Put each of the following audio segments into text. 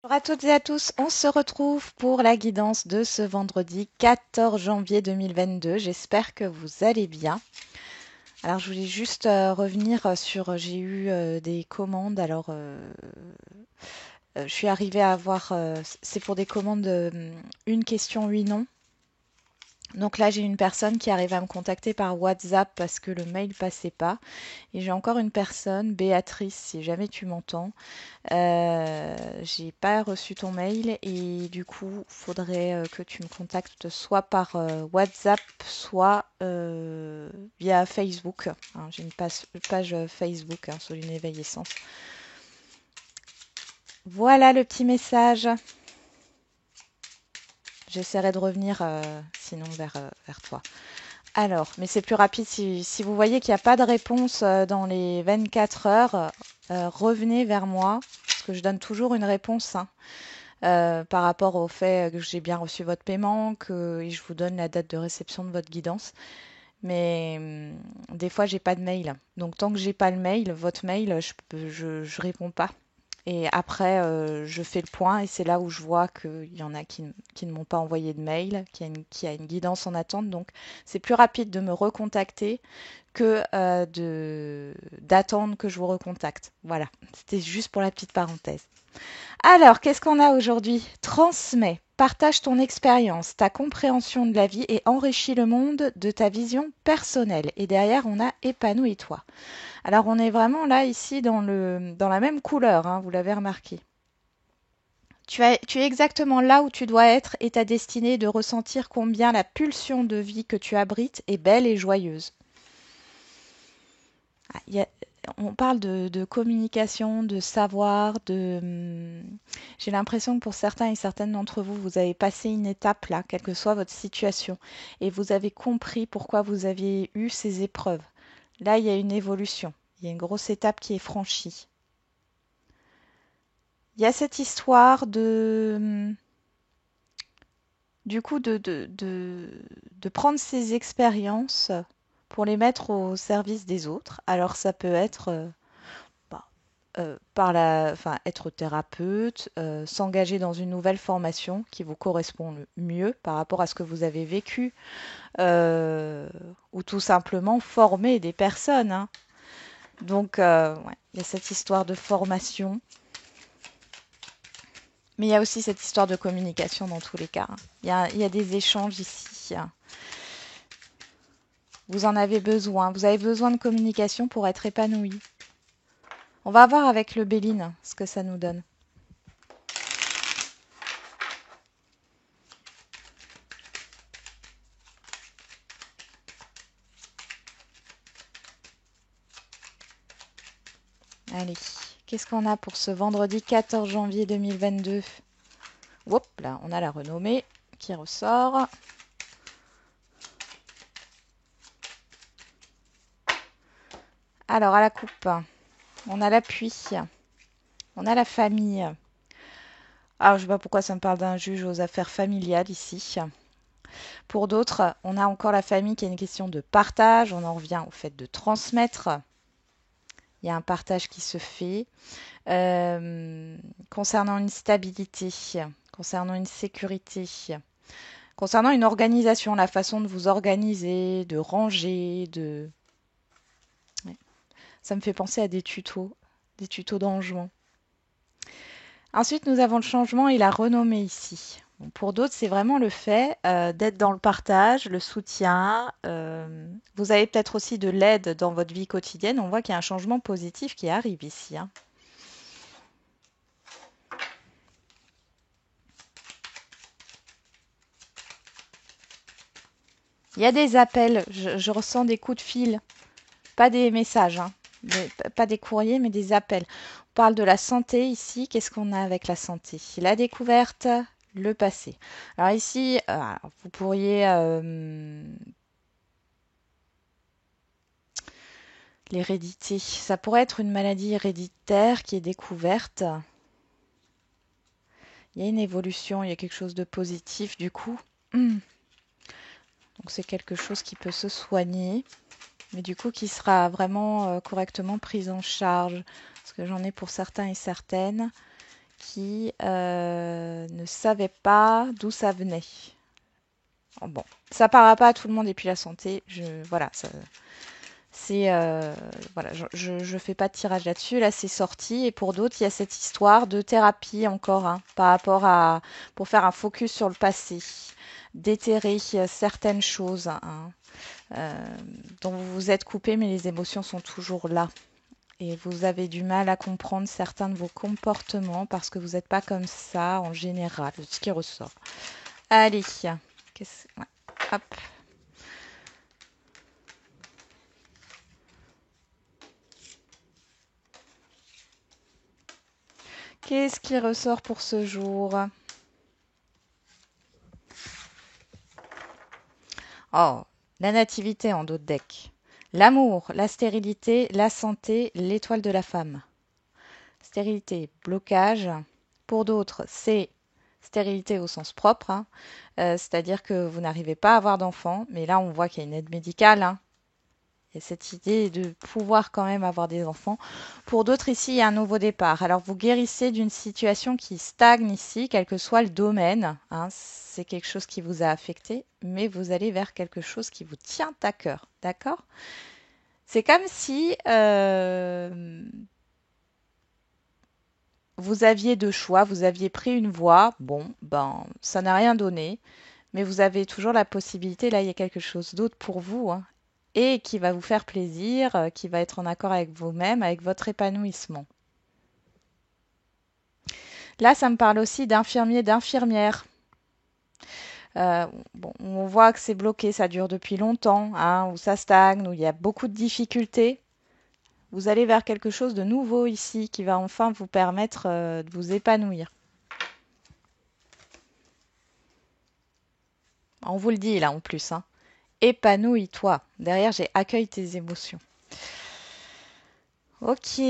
Bonjour à toutes et à tous, on se retrouve pour la guidance de ce vendredi 14 janvier 2022. J'espère que vous allez bien. Alors je voulais juste revenir sur, j'ai eu des commandes. Je suis arrivée à avoir, c'est pour des commandes une question, oui, non. Donc là j'ai une personne qui arrive à me contacter par WhatsApp parce que le mail passait pas. Et j'ai encore une personne, Béatrice, si jamais tu m'entends. J'ai pas reçu ton mail et du coup, faudrait que tu me contactes soit par WhatsApp, soit via Facebook. Hein, j'ai une page Facebook, hein, sur une éveil essence. Voilà le petit message. J'essaierai de revenir sinon vers toi. Alors, mais c'est plus rapide si vous voyez qu'il n'y a pas de réponse dans les 24 heures, revenez vers moi parce que je donne toujours une réponse, hein. Par rapport au fait que j'ai bien reçu votre paiement, que et je vous donne la date de réception de votre guidance. Mais des fois, j'ai pas de mail. Donc, tant que j'ai pas le mail, votre mail, je réponds pas. Et après, je fais le point et c'est là où je vois qu'il y en a qui ne m'ont pas envoyé de mail, qui a une guidance en attente. Donc, c'est plus rapide de me recontacter que d'attendre que je vous recontacte. Voilà, c'était juste pour la petite parenthèse. Alors, qu'est-ce qu'on a aujourd'hui? Transmets, partage ton expérience, ta compréhension de la vie et enrichis le monde de ta vision personnelle. Et derrière, on a épanouis-toi. Alors, on est vraiment là, ici, dans la même couleur, hein, vous l'avez remarqué. Tu es exactement là où tu dois être et ta destinée est de ressentir combien la pulsion de vie que tu abrites est belle et joyeuse. Ah, on parle de communication, de savoir, j'ai l'impression que pour certains et certaines d'entre vous, vous avez passé une étape là, quelle que soit votre situation, et vous avez compris pourquoi vous aviez eu ces épreuves. Là, il y a une évolution. Il y a une grosse étape qui est franchie. Il y a cette histoire du coup, de prendre ces expériences pour les mettre au service des autres. Alors, ça peut être bah, enfin, être thérapeute, s'engager dans une nouvelle formation qui vous correspond le mieux par rapport à ce que vous avez vécu, euh, ou tout simplement former des personnes, hein. Donc, ouais, il y a cette histoire de formation, mais il y a aussi cette histoire de communication dans tous les cas, hein. Il y a des échanges ici, hein. Vous en avez besoin. Vous avez besoin de communication pour être épanoui. On va voir avec le Béline ce que ça nous donne. Allez, qu'est-ce qu'on a pour ce vendredi 14 janvier 2022? Hop, là, on a la renommée qui ressort. Alors, à la coupe, on a l'appui, on a la famille. Alors, je ne sais pas pourquoi ça me parle d'un juge aux affaires familiales ici. Pour d'autres, on a encore la famille qui est une question de partage. On en revient au fait de transmettre. Il y a un partage qui se fait. Concernant une stabilité, concernant une sécurité, concernant une organisation, la façon de vous organiser, de ranger, de... Ouais. Ça me fait penser à des tutos d'angement. Ensuite, nous avons le changement et la renommée ici. Bon, pour d'autres, c'est vraiment le fait d'être dans le partage, le soutien. Vous avez peut-être aussi de l'aide dans votre vie quotidienne. On voit qu'il y a un changement positif qui arrive ici, hein. Il y a des appels, je ressens des coups de fil, pas des messages, hein, pas des courriers, mais des appels. On parle de la santé ici. Qu'est-ce qu'on a avec la santé? La découverte, le passé. Alors ici, vous pourriez l'hérédité. Ça pourrait être une maladie héréditaire qui est découverte. Il y a une évolution, il y a quelque chose de positif du coup. Donc c'est quelque chose qui peut se soigner, mais du coup qui sera vraiment correctement prise en charge. Parce que j'en ai pour certains et certaines qui ne savait pas d'où ça venait. Bon, ça parlera pas à tout le monde et puis la santé, voilà, c'est voilà, je fais pas de tirage là-dessus. Là, c'est sorti. Et pour d'autres, il y a cette histoire de thérapie encore, hein, par rapport à pour faire un focus sur le passé, déterrer certaines choses, hein, dont vous vous êtes coupé, mais les émotions sont toujours là. Et vous avez du mal à comprendre certains de vos comportements parce que vous n'êtes pas comme ça en général, ce qui ressort. Allez, ouais, hop. Qu'est-ce qui ressort pour ce jour? Oh, la nativité en dos de deck. L'amour, la stérilité, la santé, l'étoile de la femme. Stérilité, blocage. Pour d'autres, c'est stérilité au sens propre, hein. C'est-à-dire que vous n'arrivez pas à avoir d'enfants, mais là on voit qu'il y a une aide médicale, hein. Il y a cette idée de pouvoir quand même avoir des enfants. Pour d'autres, ici, il y a un nouveau départ. Alors, vous guérissez d'une situation qui stagne ici, quel que soit le domaine, hein. C'est quelque chose qui vous a affecté, mais vous allez vers quelque chose qui vous tient à cœur. D'accord? C'est comme si vous aviez deux choix, vous aviez pris une voie. Bon, ben, ça n'a rien donné, mais vous avez toujours la possibilité, là, il y a quelque chose d'autre pour vous, hein, et qui va vous faire plaisir, qui va être en accord avec vous-même, avec votre épanouissement. Là, ça me parle aussi d'infirmiers, d'infirmières. Bon, on voit que c'est bloqué, ça dure depuis longtemps, hein, où ça stagne, où il y a beaucoup de difficultés. Vous allez vers quelque chose de nouveau ici qui va enfin vous permettre de vous épanouir. On vous le dit là en plus, hein. Épanouis-toi. Derrière, j'ai accueille tes émotions. Ok.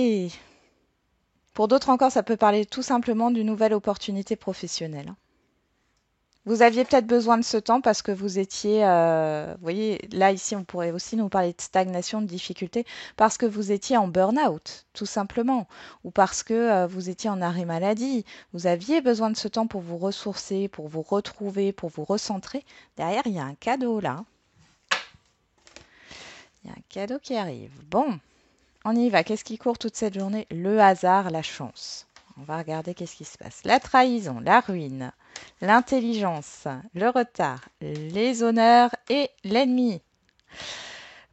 Pour d'autres encore, ça peut parler tout simplement d'une nouvelle opportunité professionnelle. Vous aviez peut-être besoin de ce temps parce que vous étiez, vous voyez, là ici on pourrait aussi nous parler de stagnation, de difficulté, parce que vous étiez en burn-out, tout simplement, ou parce que vous étiez en arrêt maladie. Vous aviez besoin de ce temps pour vous ressourcer, pour vous retrouver, pour vous recentrer. Derrière, il y a un cadeau là. Il y a un cadeau qui arrive. Bon, on y va. Qu'est-ce qui court toute cette journée? Le hasard, la chance. On va regarder qu'est-ce qui se passe. La trahison, la ruine, l'intelligence, le retard, les honneurs et l'ennemi.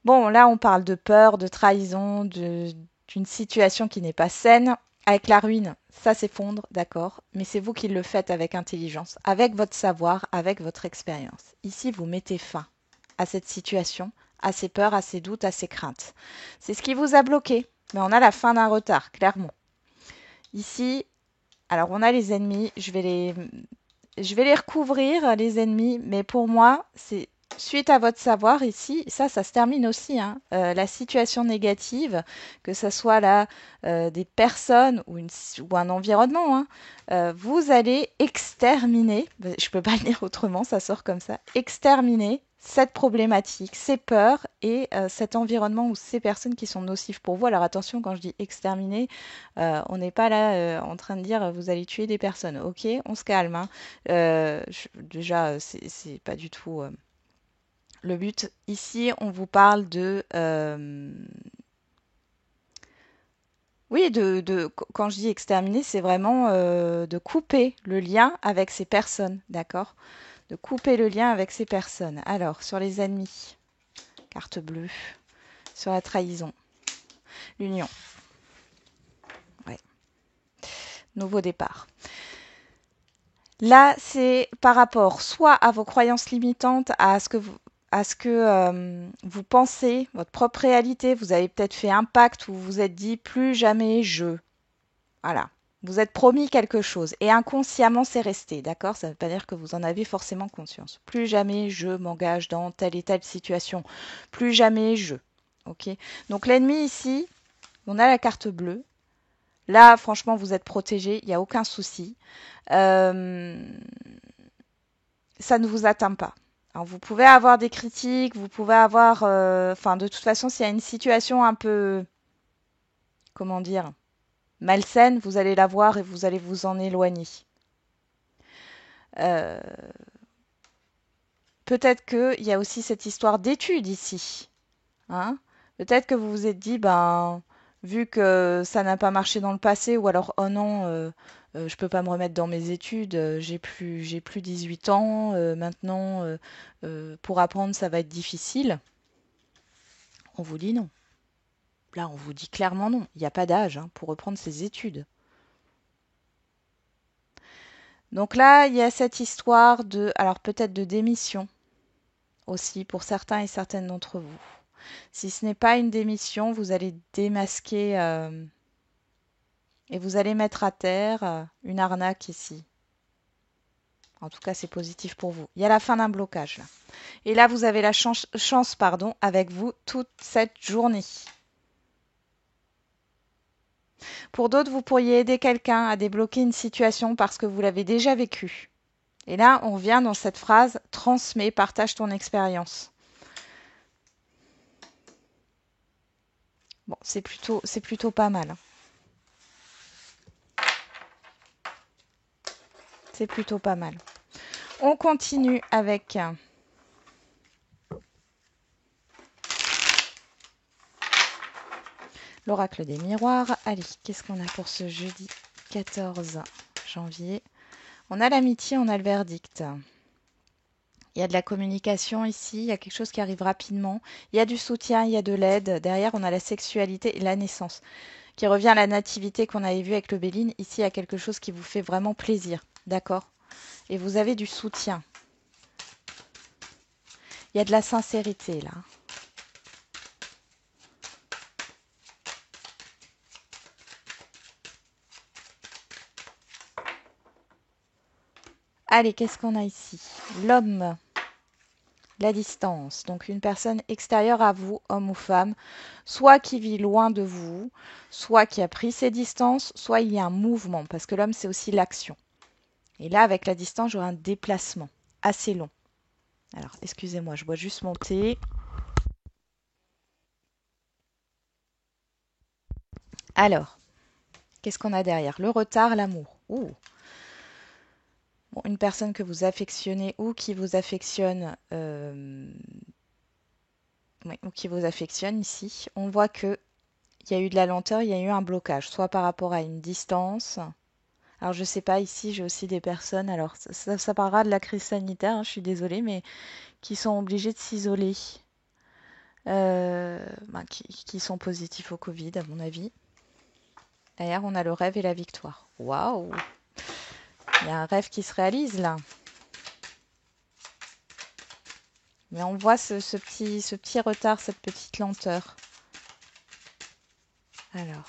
Bon, là, on parle de peur, de trahison, d'une situation qui n'est pas saine. Avec la ruine, ça s'effondre, d'accord, mais c'est vous qui le faites avec intelligence, avec votre savoir, avec votre expérience. Ici, vous mettez fin à cette situation, à ces peurs, à ces doutes, à ces craintes. C'est ce qui vous a bloqué, mais on a la fin d'un retard, clairement. Ici, alors on a les ennemis, je vais les recouvrir, les ennemis, mais pour moi, c'est suite à votre savoir ici, ça se termine aussi, hein, la situation négative, que ce soit là des personnes ou un environnement, hein, vous allez exterminer, je ne peux pas le dire autrement, ça sort comme ça, exterminer cette problématique, ces peurs et cet environnement ou ces personnes qui sont nocives pour vous. Alors attention, quand je dis exterminer, on n'est pas là en train de dire vous allez tuer des personnes. Ok, on se calme, hein. Déjà, c'est pas du tout le but. Ici, on vous parle de oui, quand je dis exterminer, c'est vraiment de couper le lien avec ces personnes, d'accord? De couper le lien avec ces personnes. Alors, sur les ennemis, carte bleue. Sur la trahison, l'union. Ouais. Nouveau départ. Là, c'est par rapport soit à vos croyances limitantes, à ce que vous pensez, votre propre réalité. Vous avez peut-être fait un pacte où vous vous êtes dit plus jamais je. Voilà. Vous êtes promis quelque chose et inconsciemment c'est resté, d'accord? Ça ne veut pas dire que vous en avez forcément conscience. Plus jamais je m'engage dans telle et telle situation. Plus jamais je. Ok? Donc l'ennemi ici, on a la carte bleue. Là, franchement, vous êtes protégé, il n'y a aucun souci. Euh, ça ne vous atteint pas. Alors, vous pouvez avoir des critiques, vous pouvez avoir... Enfin, de toute façon, s'il y a une situation un peu... Comment dire? malsaine, vous allez la voir et vous allez vous en éloigner. Euh, Peut-être qu'il y a aussi cette histoire d'études ici. Hein. Peut-être que vous vous êtes dit, ben, vu que ça n'a pas marché dans le passé, ou alors, oh non, je peux pas me remettre dans mes études, j'ai plus 18 ans, maintenant, pour apprendre, ça va être difficile. On vous dit non. Là, on vous dit clairement non. Il n'y a pas d'âge hein, pour reprendre ses études. Donc là, il y a cette histoire de, alors peut-être de démission aussi pour certains et certaines d'entre vous. Si ce n'est pas une démission, vous allez démasquer et vous allez mettre à terre une arnaque ici. En tout cas, c'est positif pour vous. Il y a la fin d'un blocage là. Et là, vous avez la chance pardon, avec vous toute cette journée. Pour d'autres, vous pourriez aider quelqu'un à débloquer une situation parce que vous l'avez déjà vécue. Et là, on revient dans cette phrase « transmets, partage ton expérience ». Bon, c'est plutôt pas mal. C'est plutôt pas mal. On continue avec l'oracle des miroirs. Allez, qu'est-ce qu'on a pour ce jeudi 14 janvier? On a l'amitié, on a le verdict. Il y a de la communication ici, il y a quelque chose qui arrive rapidement. Il y a du soutien, il y a de l'aide. Derrière, on a la sexualité et la naissance, qui revient à la nativité qu'on avait vue avec le Béline. Ici, il y a quelque chose qui vous fait vraiment plaisir. D'accord? Et vous avez du soutien. Il y a de la sincérité là. Allez, qu'est-ce qu'on a ici? L'homme, la distance. Donc une personne extérieure à vous, homme ou femme, soit qui vit loin de vous, soit qui a pris ses distances, soit il y a un mouvement, parce que l'homme, c'est aussi l'action. Et là, avec la distance, j'aurai un déplacement assez long. Alors, excusez-moi, je bois juste mon thé. Alors, qu'est-ce qu'on a derrière? Le retard, l'amour. Ouh. Bon, une personne que vous affectionnez ou qui vous affectionne, oui, ou qui vous affectionne ici, on voit que il y a eu de la lenteur, il y a eu un blocage, soit par rapport à une distance. Alors je sais pas, ici j'ai aussi des personnes, alors ça parlera de la crise sanitaire, hein, je suis désolée, mais qui sont obligées de s'isoler, qui sont positifs au Covid à mon avis. D'ailleurs on a le rêve et la victoire. Waouh! Il y a un rêve qui se réalise là. Mais on voit ce petit retard, cette petite lenteur. Alors.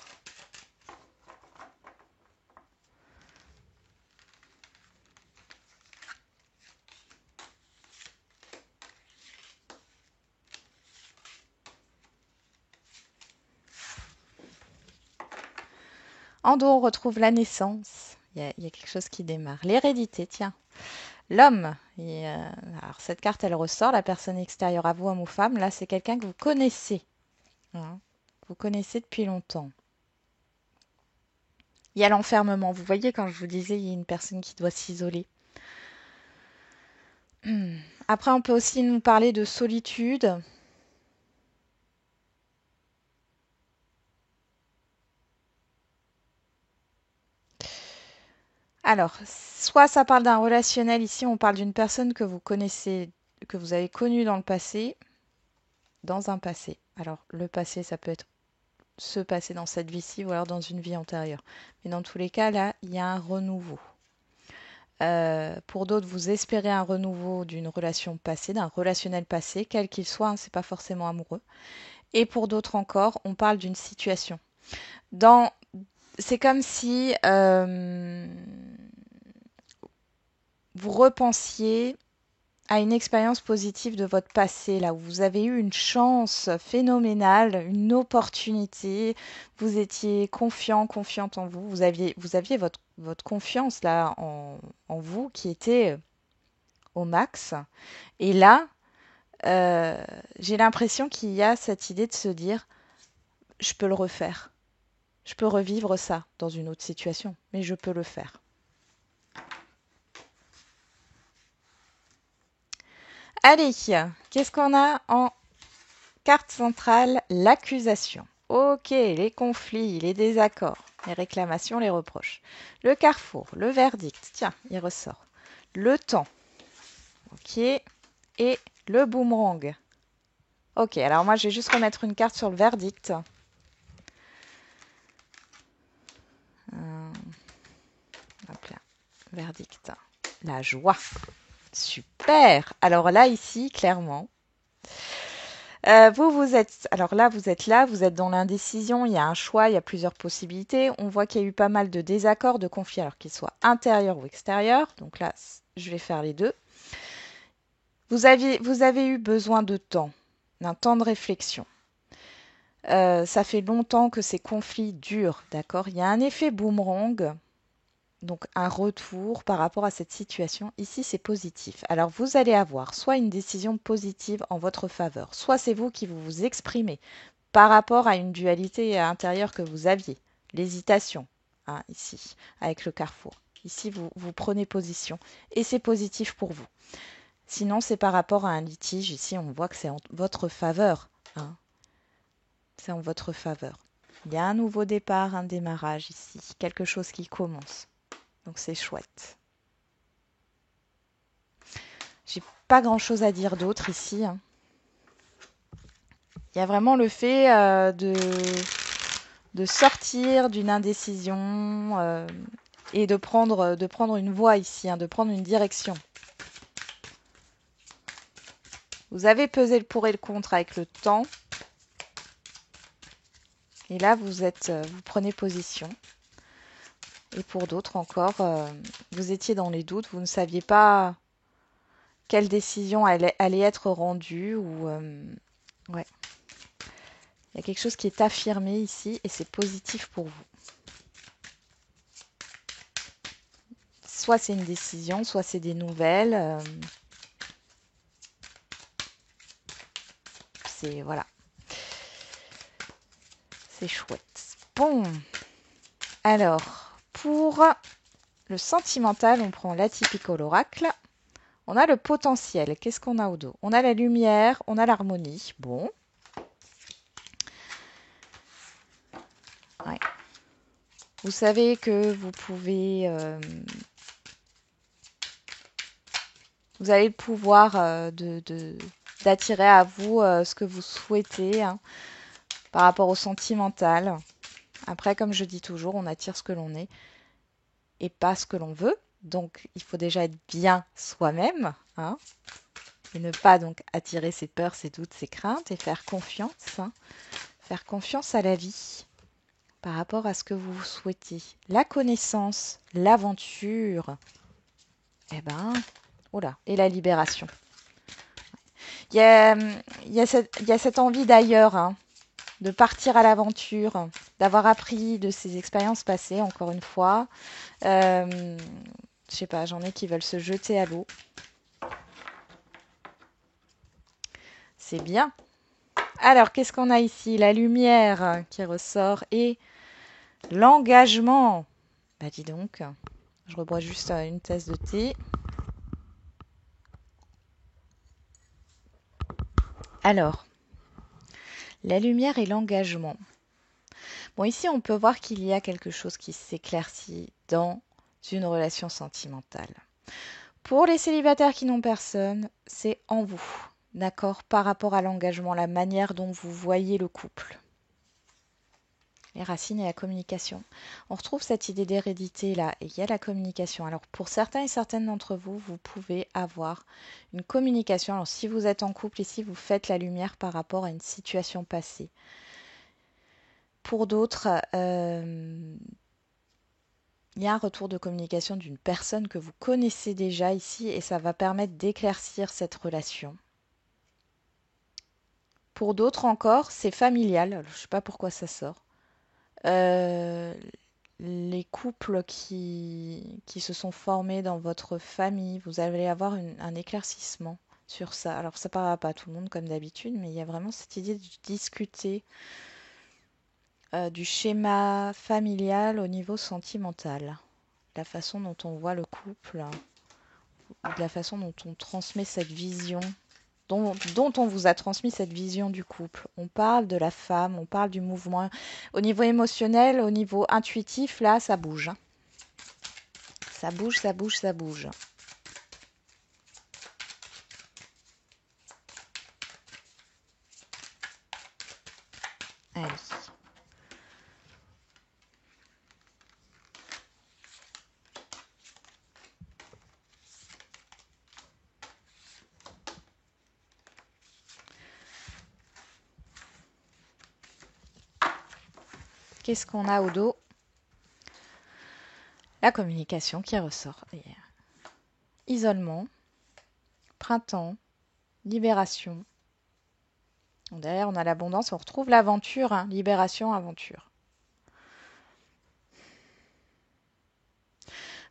En dos, on retrouve la naissance. Il y a quelque chose qui démarre. L'hérédité, tiens. L'homme. Alors, cette carte, elle ressort. La personne extérieure à vous, homme ou femme. Là, c'est quelqu'un que vous connaissez. Hein, vous connaissez depuis longtemps. Il y a l'enfermement. Vous voyez, quand je vous disais, il y a une personne qui doit s'isoler. Après, on peut aussi nous parler de solitude. Alors, soit ça parle d'un relationnel, ici on parle d'une personne que vous connaissez, que vous avez connue dans le passé, dans un passé. Alors, le passé, ça peut être se passé dans cette vie-ci ou alors dans une vie antérieure. Mais dans tous les cas, là, il y a un renouveau. Pour d'autres, vous espérez un renouveau d'une relation passée, d'un relationnel passé, quel qu'il soit, hein, c'est pas forcément amoureux. Et pour d'autres encore, on parle d'une situation. Dans, c'est comme si vous repensiez à une expérience positive de votre passé, là où vous avez eu une chance phénoménale, une opportunité, vous étiez confiant, confiante en vous, vous aviez votre confiance là en vous qui était au max. Et là, j'ai l'impression qu'il y a cette idée de se dire, je peux le refaire. Je peux revivre ça dans une autre situation, mais je peux le faire. Allez, qu'est-ce qu'on a en carte centrale? L'accusation. Ok, les conflits, les désaccords, les réclamations, les reproches. Le carrefour, le verdict. Tiens, il ressort. Le temps. Ok. Et le boomerang. Ok, alors moi je vais juste remettre une carte sur le verdict. Hop là. Verdict. La joie. Super. Alors là, ici, clairement, vous êtes, alors là, vous êtes dans l'indécision, il y a un choix, il y a plusieurs possibilités. On voit qu'il y a eu pas mal de désaccords, de conflits, alors qu'ils soient intérieurs ou extérieurs. Donc là, je vais faire les deux. Vous avez eu besoin de temps, d'un temps de réflexion. Ça fait longtemps que ces conflits durent, d'accord? Il y a un effet boomerang, donc un retour par rapport à cette situation. Ici, c'est positif. Alors, vous allez avoir soit une décision positive en votre faveur, soit c'est vous qui vous exprimez par rapport à une dualité intérieure que vous aviez, l'hésitation, hein, ici, avec le carrefour. Ici, vous prenez position et c'est positif pour vous. Sinon, c'est par rapport à un litige. Ici, on voit que c'est en votre faveur, hein. C'est en votre faveur. Il y a un nouveau départ, un démarrage ici, quelque chose qui commence. Donc c'est chouette. J'ai pas grand-chose à dire d'autre ici, hein. Il y a vraiment le fait de sortir d'une indécision et de prendre une voie ici, hein, de prendre une direction. Vous avez pesé le pour et le contre avec le temps. Et là, vous prenez position. Et pour d'autres encore, vous étiez dans les doutes, vous ne saviez pas quelle décision allait être rendue. Ouais. Il y a quelque chose qui est affirmé ici et c'est positif pour vous. Soit c'est une décision, soit c'est des nouvelles. Voilà. C'est chouette. Bon. Alors, pour le sentimental, on prend l'atypical oracle. On a le potentiel. Qu'est-ce qu'on a au dos? On a la lumière, on a l'harmonie. Bon. Ouais. Vous savez que vous pouvez... vous avez le pouvoir d'attirer à vous ce que vous souhaitez, hein, par rapport au sentimental. Après, comme je dis toujours, on attire ce que l'on est et pas ce que l'on veut. Donc, il faut déjà être bien soi-même, hein, et ne pas donc attirer ses peurs, ses doutes, ses craintes et faire confiance, hein, faire confiance à la vie par rapport à ce que vous souhaitez. La connaissance, l'aventure, eh ben, oh là, et la libération. Il y a cette envie d'ailleurs, hein, de partir à l'aventure, d'avoir appris de ses expériences passées, encore une fois. Je sais pas, j'en ai qui veulent se jeter à l'eau. C'est bien. Alors, qu'est-ce qu'on a ici? La lumière qui ressort et l'engagement. Bah dis donc, je rebois juste une tasse de thé. Alors, la lumière et l'engagement. Bon, ici, on peut voir qu'il y a quelque chose qui s'éclaircit dans une relation sentimentale. Pour les célibataires qui n'ont personne, c'est en vous, d'accord, par rapport à l'engagement, la manière dont vous voyez le couple. Les racines et la communication. On retrouve cette idée d'hérédité là, et il y a la communication. Alors pour certains et certaines d'entre vous, vous pouvez avoir une communication. Alors si vous êtes en couple ici, vous faites la lumière par rapport à une situation passée. Pour d'autres, il y a un retour de communication d'une personne que vous connaissez déjà ici et ça va permettre d'éclaircir cette relation. Pour d'autres encore, c'est familial. Je ne sais pas pourquoi ça sort. Les couples qui se sont formés dans votre famille, vous allez avoir un éclaircissement sur ça. Alors ça ne parlera pas à tout le monde comme d'habitude, mais il y a vraiment cette idée de discuter du schéma familial au niveau sentimental. La façon dont on voit le couple, ou de la façon dont on transmet cette vision, dont on vous a transmis cette vision du couple. On parle de la femme, on parle du mouvement. Au niveau émotionnel, au niveau intuitif, là, ça bouge. Ça bouge, ça bouge, ça bouge. Allez. Qu'est-ce qu'on a au dos? La communication qui ressort. Isolement, printemps, libération. Derrière, on a l'abondance, on retrouve l'aventure, hein. Libération, aventure.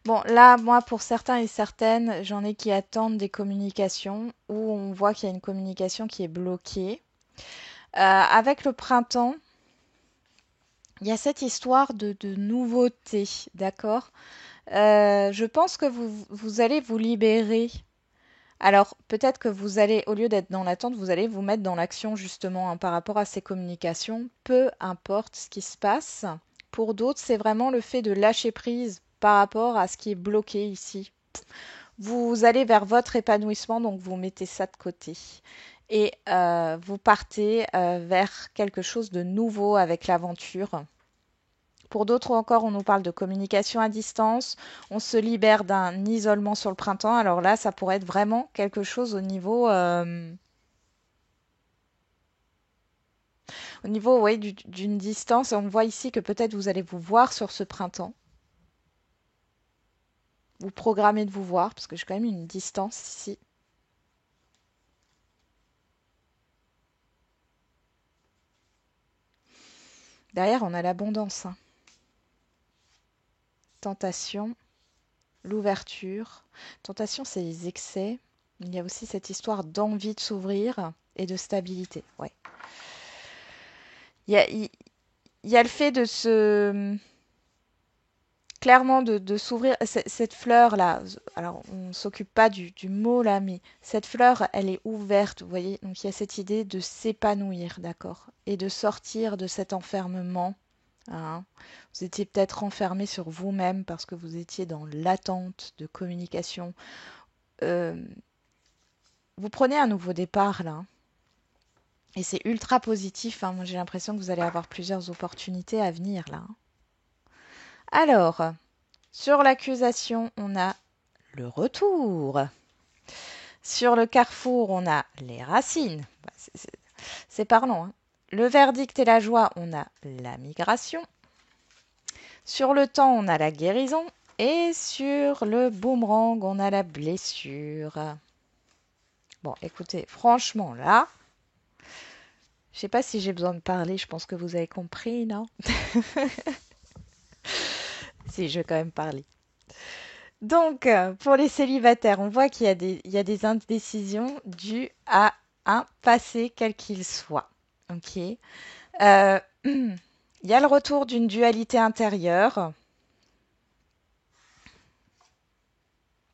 Bon, là, moi, pour certains et certaines, j'en ai qui attendent des communications où on voit qu'il y a une communication qui est bloquée. Avec le printemps, il y a cette histoire de nouveauté, d'accord? Je pense que vous allez vous libérer. Alors, peut-être que vous allez, au lieu d'être dans l'attente, vous allez vous mettre dans l'action justement, hein, par rapport à ces communications, peu importe ce qui se passe. Pour d'autres, c'est vraiment le fait de lâcher prise par rapport à ce qui est bloqué ici. Vous allez vers votre épanouissement, donc vous mettez ça de côté. Et vous partez vers quelque chose de nouveau avec l'aventure. Pour d'autres encore, on nous parle de communication à distance. On se libère d'un isolement sur le printemps. Alors là, ça pourrait être vraiment quelque chose au niveau ouais, d'une distance. On voit ici que peut-être vous allez vous voir sur ce printemps. Vous programmez de vous voir, parce que j'ai quand même une distance ici. Derrière, on a l'abondance, hein. Tentation, l'ouverture. Tentation, c'est les excès. Il y a aussi cette histoire d'envie de s'ouvrir et de stabilité. Ouais. Il y a le fait de se... Clairement, de s'ouvrir. Cette fleur-là, alors on ne s'occupe pas du mot là, mais cette fleur, elle est ouverte, vous voyez. Donc il y a cette idée de s'épanouir, d'accord? Et de sortir de cet enfermement. Hein. Vous étiez peut-être enfermé sur vous-même parce que vous étiez dans l'attente de communication. Euh, vous prenez un nouveau départ là. Et c'est ultra positif, hein. Moi, j'ai l'impression que vous allez avoir plusieurs opportunités à venir là. Alors, sur l'accusation, on a le retour. Sur le carrefour, on a les racines. C'est parlant, hein. Le verdict et la joie, on a la migration. Sur le temps, on a la guérison. Et sur le boomerang, on a la blessure. Bon, écoutez, franchement, là, je sais pas si j'ai besoin de parler, je pense que vous avez compris, non? Si, je vais quand même parler. Donc, pour les célibataires, on voit qu'il y a des indécisions dues à un passé quel qu'il soit. Ok. Il y a le retour d'une dualité intérieure.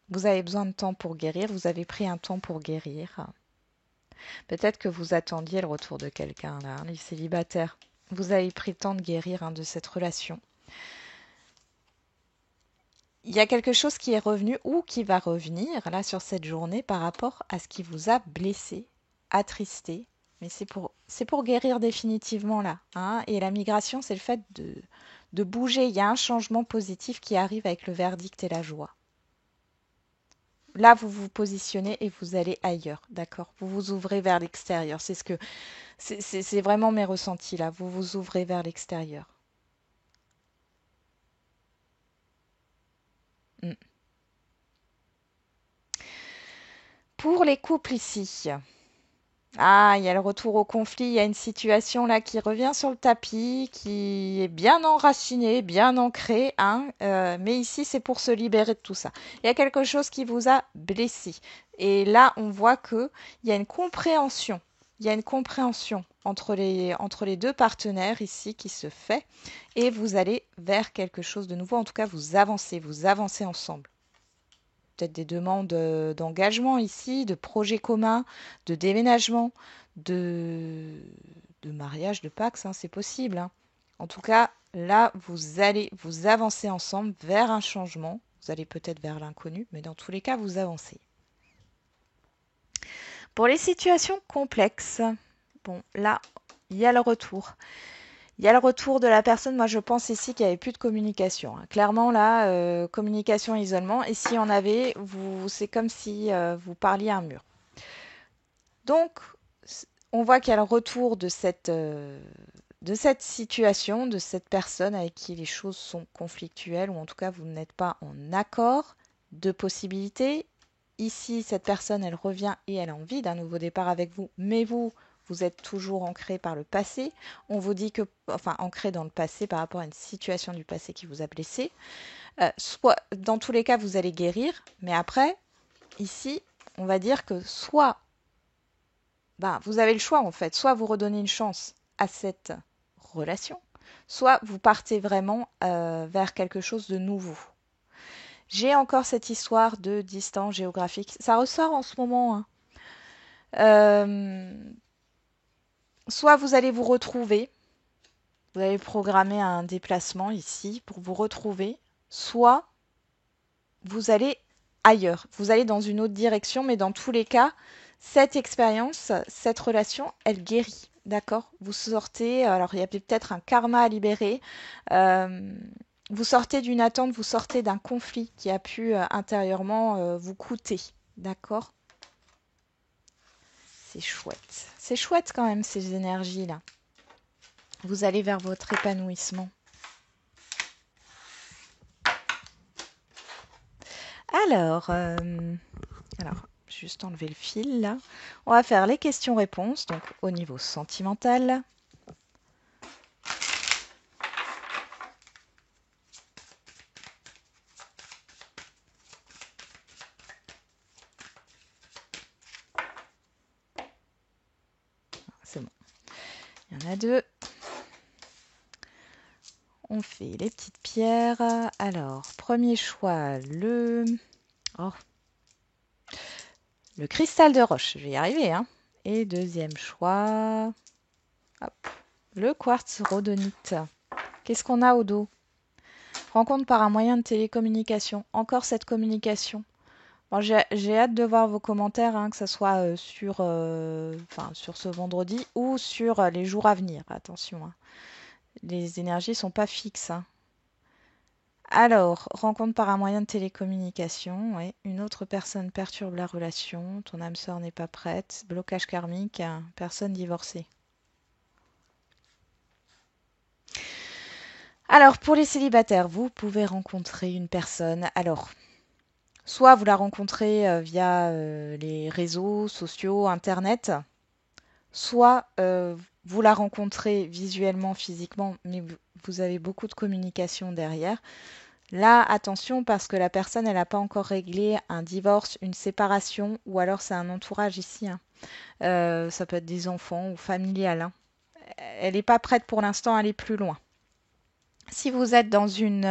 Vous avez besoin de temps pour guérir. Vous avez pris un temps pour guérir. Peut-être que vous attendiez le retour de quelqu'un, là, hein, les célibataires. Vous avez pris le temps de guérir, hein, de cette relation. Il y a quelque chose qui est revenu ou qui va revenir là sur cette journée par rapport à ce qui vous a blessé, attristé. Mais c'est pour guérir définitivement là, hein. Et la migration, c'est le fait de bouger. Il y a un changement positif qui arrive avec le verdict et la joie. Là, vous vous positionnez et vous allez ailleurs, d'accord? Vous vous ouvrez vers l'extérieur. C'est vraiment mes ressentis là. Vous vous ouvrez vers l'extérieur. Mm. Pour les couples ici, ah, il y a le retour au conflit, il y a une situation là qui revient sur le tapis, qui est bien enracinée, bien ancrée, hein, mais ici c'est pour se libérer de tout ça. Il y a quelque chose qui vous a blessé. Et là, on voit que il y a une compréhension. il y a une compréhension entre les deux partenaires ici qui se fait et vous allez vers quelque chose de nouveau. En tout cas, vous avancez ensemble. Peut-être des demandes d'engagement ici, de projets communs, de déménagement, de, de mariage, de Pax, hein, c'est possible, hein. En tout cas, là, vous allez vous avancer ensemble vers un changement. Vous allez peut-être vers l'inconnu, mais dans tous les cas, vous avancez. Pour les situations complexes, bon, là, il y a le retour. Il y a le retour de la personne. Moi, je pense ici qu'il n'y avait plus de communication, hein. Clairement, là, communication, isolement. Et s'il y en avait, c'est comme si vous parliez à un mur. Donc, on voit qu'il y a le retour de cette situation, de cette personne avec qui les choses sont conflictuelles, ou en tout cas, vous n'êtes pas en accord. Deux possibilités. Ici, cette personne, elle revient et elle a envie d'un nouveau départ avec vous, mais vous êtes toujours ancré par le passé. On vous dit que, enfin, ancré dans le passé par rapport à une situation du passé qui vous a blessé. Soit, dans tous les cas, vous allez guérir, mais après, ici, on va dire que soit, vous avez le choix en fait, soit vous redonnez une chance à cette relation, soit vous partez vraiment vers quelque chose de nouveau. J'ai encore cette histoire de distance géographique. Ça ressort en ce moment, hein. Soit vous allez vous retrouver, vous allez programmer un déplacement ici pour vous retrouver, soit vous allez ailleurs, vous allez dans une autre direction, mais dans tous les cas, cette expérience, cette relation, elle guérit. D'accord? Vous sortez, alors il y a peut-être un karma à libérer, vous sortez d'une attente, vous sortez d'un conflit qui a pu intérieurement vous coûter. D'accord? C'est chouette. C'est chouette quand même ces énergies-là. Vous allez vers votre épanouissement. Alors, juste enlever le fil là. On va faire les questions-réponses, donc au niveau sentimental. C'est bon. Il y en a deux. On fait les petites pierres. Alors, premier choix, le cristal de roche. Je vais y arriver, hein. Et deuxième choix, hop, le quartz rhodonite. Qu'est-ce qu'on a au dos? Rencontre par un moyen de télécommunication. Encore cette communication. Bon, j'ai hâte de voir vos commentaires, hein, que ce soit sur ce vendredi ou sur les jours à venir. Attention, hein. Les énergies ne sont pas fixes, hein. Alors, rencontre par un moyen de télécommunication. Ouais. Une autre personne perturbe la relation. Ton âme sœur n'est pas prête. Blocage karmique. Personne divorcée. Alors, pour les célibataires, vous pouvez rencontrer une personne. Alors, soit vous la rencontrez via les réseaux sociaux, Internet, soit vous la rencontrez visuellement, physiquement, mais vous avez beaucoup de communication derrière. Là, attention, parce que la personne, elle n'a pas encore réglé un divorce, une séparation, ou alors c'est un entourage ici, hein. Ça peut être des enfants ou familial, hein. Elle n'est pas prête pour l'instant à aller plus loin. Si vous êtes dans une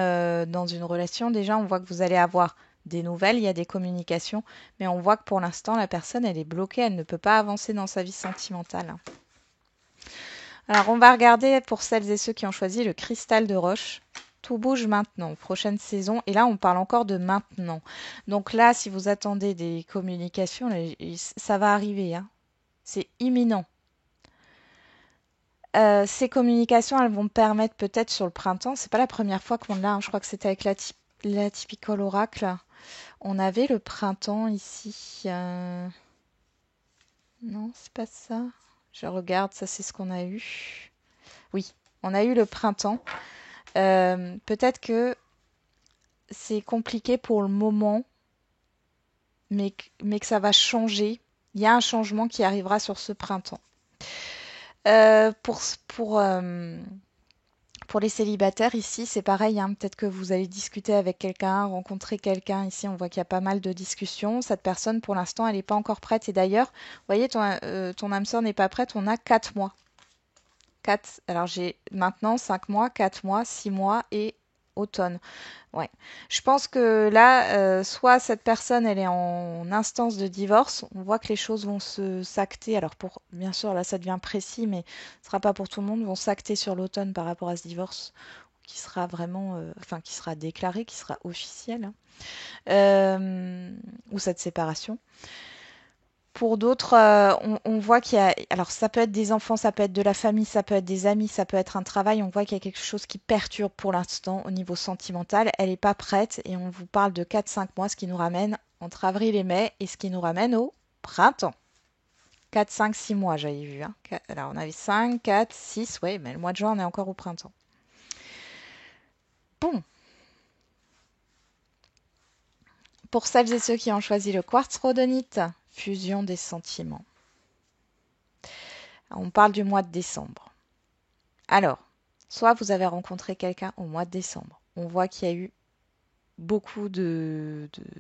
relation, déjà, on voit que vous allez avoir des nouvelles, il y a des communications, mais on voit que pour l'instant, la personne, elle est bloquée, elle ne peut pas avancer dans sa vie sentimentale. Alors, on va regarder pour celles et ceux qui ont choisi le cristal de roche. Tout bouge maintenant, prochaine saison. Et là, on parle encore de maintenant. Donc là, si vous attendez des communications, ça va arriver, hein. C'est imminent. Ces communications, elles vont permettre peut-être sur le printemps. C'est pas la première fois qu'on l'a, hein. Je crois que c'était avec la Typical Oracle. On avait le printemps ici. Non, c'est pas ça. Je regarde, ça c'est ce qu'on a eu. Oui, on a eu le printemps. Peut-être que c'est compliqué pour le moment, mais que ça va changer. Il y a un changement qui arrivera sur ce printemps. Pour Pour les célibataires, ici, c'est pareil, hein. Peut-être que vous allez discuter avec quelqu'un, rencontrer quelqu'un. Ici, on voit qu'il y a pas mal de discussions. Cette personne, pour l'instant, elle n'est pas encore prête. Et d'ailleurs, vous voyez, ton âme sœur n'est pas prête. On a 4 mois. 4. Alors, j'ai maintenant 5 mois, 4 mois, 6 mois et automne. Ouais. Je pense que là, soit cette personne, elle est en instance de divorce. On voit que les choses vont se s'acter. Alors, bien sûr, là, ça devient précis, mais ce sera pas pour tout le monde. Vont s'acter sur l'automne par rapport à ce divorce, qui sera vraiment, enfin, qui sera déclaré, qui sera officiel, hein. Ou cette séparation. Pour d'autres, on voit qu'il y a, alors ça peut être des enfants, ça peut être de la famille, ça peut être des amis, ça peut être un travail. On voit qu'il y a quelque chose qui perturbe pour l'instant au niveau sentimental. Elle n'est pas prête et on vous parle de 4-5 mois, ce qui nous ramène entre avril et mai et ce qui nous ramène au printemps. 4, 5, 6 mois, j'avais vu, hein. Alors on avait 5, 4, 6, ouais, mais le mois de juin, on est encore au printemps. Bon, pour celles et ceux qui ont choisi le quartz rhodonite, fusion des sentiments. On parle du mois de décembre. Alors, soit vous avez rencontré quelqu'un au mois de décembre. On voit qu'il y a eu beaucoup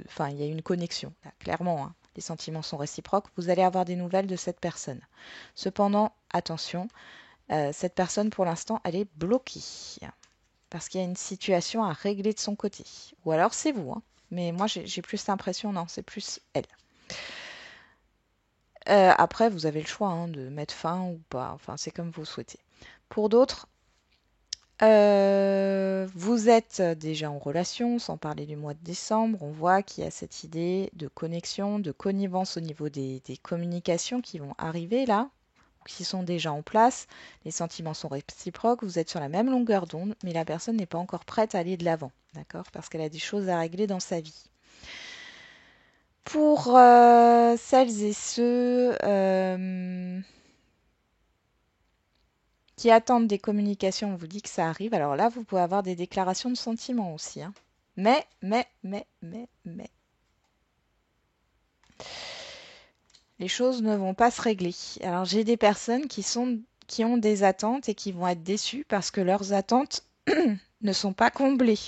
enfin, il y a eu une connexion, là, clairement, hein. Les sentiments sont réciproques. Vous allez avoir des nouvelles de cette personne. Cependant, attention, cette personne, pour l'instant, elle est bloquée. Parce qu'il y a une situation à régler de son côté. Ou alors c'est vous, hein. Mais moi, j'ai plus l'impression, non, c'est plus elle. Après, vous avez le choix, hein, de mettre fin ou pas. Enfin, c'est comme vous souhaitez. Pour d'autres, vous êtes déjà en relation, sans parler du mois de décembre. On voit qu'il y a cette idée de connexion, de connivence au niveau des communications qui vont arriver là, qui sont déjà en place. Les sentiments sont réciproques, vous êtes sur la même longueur d'onde, mais la personne n'est pas encore prête à aller de l'avant, d'accord? Parce qu'elle a des choses à régler dans sa vie. Pour celles et ceux qui attendent des communications, on vous dit que ça arrive. Alors là, vous pouvez avoir des déclarations de sentiments aussi, hein. Mais. Les choses ne vont pas se régler. Alors j'ai des personnes qui ont des attentes et qui vont être déçues parce que leurs attentes ne sont pas comblées.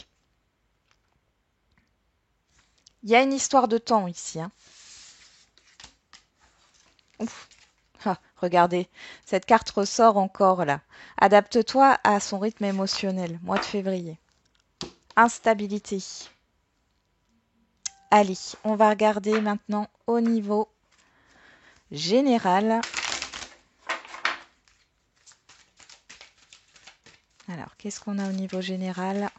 Il y a une histoire de temps ici, hein. Ouf. Ah, regardez, cette carte ressort encore là. Adapte-toi à son rythme émotionnel, mois de février. Instabilité. Allez, on va regarder maintenant au niveau général. Alors, qu'est-ce qu'on a au niveau général?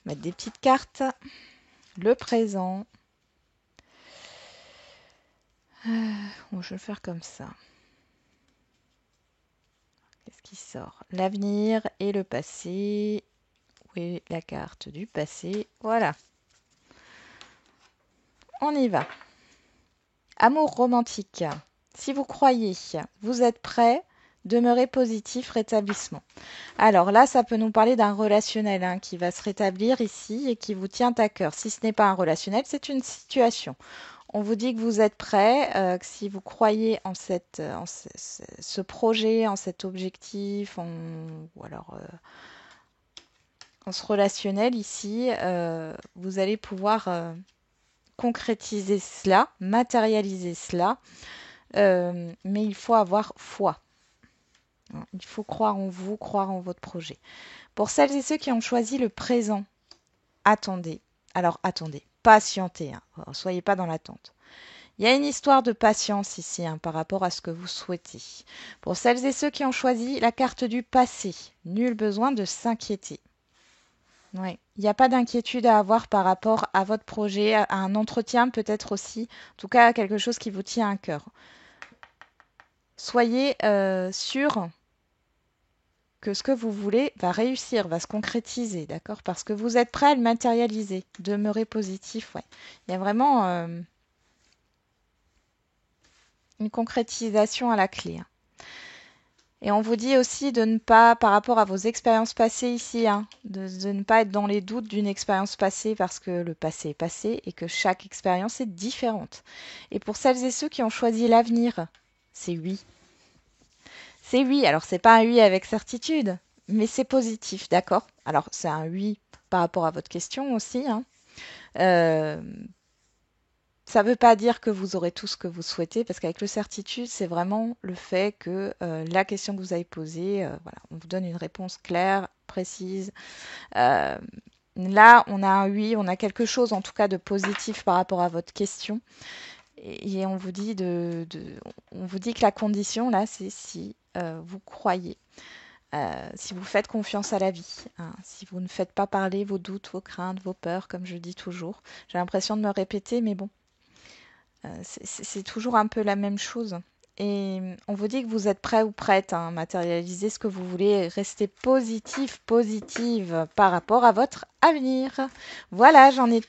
Mettre des petites cartes. Le présent. Bon, je vais le faire comme ça. Qu'est-ce qui sort? L'avenir et le passé. Où est la carte du passé? Voilà. On y va. Amour romantique. Si vous croyez, vous êtes prêt, demeurez positif, rétablissement. Alors là, ça peut nous parler d'un relationnel, hein, qui va se rétablir ici et qui vous tient à cœur. Si ce n'est pas un relationnel, c'est une situation. On vous dit que vous êtes prêt, que si vous croyez en ce projet, en cet objectif, ou alors en ce relationnel ici, vous allez pouvoir concrétiser cela, matérialiser cela, mais il faut avoir foi. Il faut croire en vous, croire en votre projet. Pour celles et ceux qui ont choisi le présent, attendez. Alors attendez, patientez, hein. Soyez pas dans l'attente. Il y a une histoire de patience ici, hein, par rapport à ce que vous souhaitez. Pour celles et ceux qui ont choisi la carte du passé, nul besoin de s'inquiéter. Ouais. Il n'y a pas d'inquiétude à avoir par rapport à votre projet, à un entretien peut-être aussi, en tout cas à quelque chose qui vous tient à cœur. Soyez sûr que ce que vous voulez va réussir, va se concrétiser, d'accord? Parce que vous êtes prêt à le matérialiser. Demeurez positif, ouais. Il y a vraiment une concrétisation à la clé, hein. Et on vous dit aussi de ne pas, par rapport à vos expériences passées ici, hein, de ne pas être dans les doutes d'une expérience passée parce que le passé est passé et que chaque expérience est différente. Et pour celles et ceux qui ont choisi l'avenir, c'est oui. C'est oui. Alors, c'est pas un oui avec certitude, mais c'est positif, d'accord? Alors, c'est un oui par rapport à votre question aussi, hein. Euh, Ça ne veut pas dire que vous aurez tout ce que vous souhaitez, parce qu'avec le certitude, c'est vraiment le fait que la question que vous avez posée, voilà, on vous donne une réponse claire, précise. Euh, Là, on a un oui, on a quelque chose en tout cas de positif par rapport à votre question. Et on vous dit on vous dit que la condition là, c'est si vous croyez, si vous faites confiance à la vie, hein, si vous ne faites pas parler vos doutes, vos craintes, vos peurs, comme je dis toujours. J'ai l'impression de me répéter, mais bon. C'est toujours un peu la même chose. Et on vous dit que vous êtes prêt ou prête à matérialiser ce que vous voulez, rester positif, positive par rapport à votre avenir. Voilà, j'en ai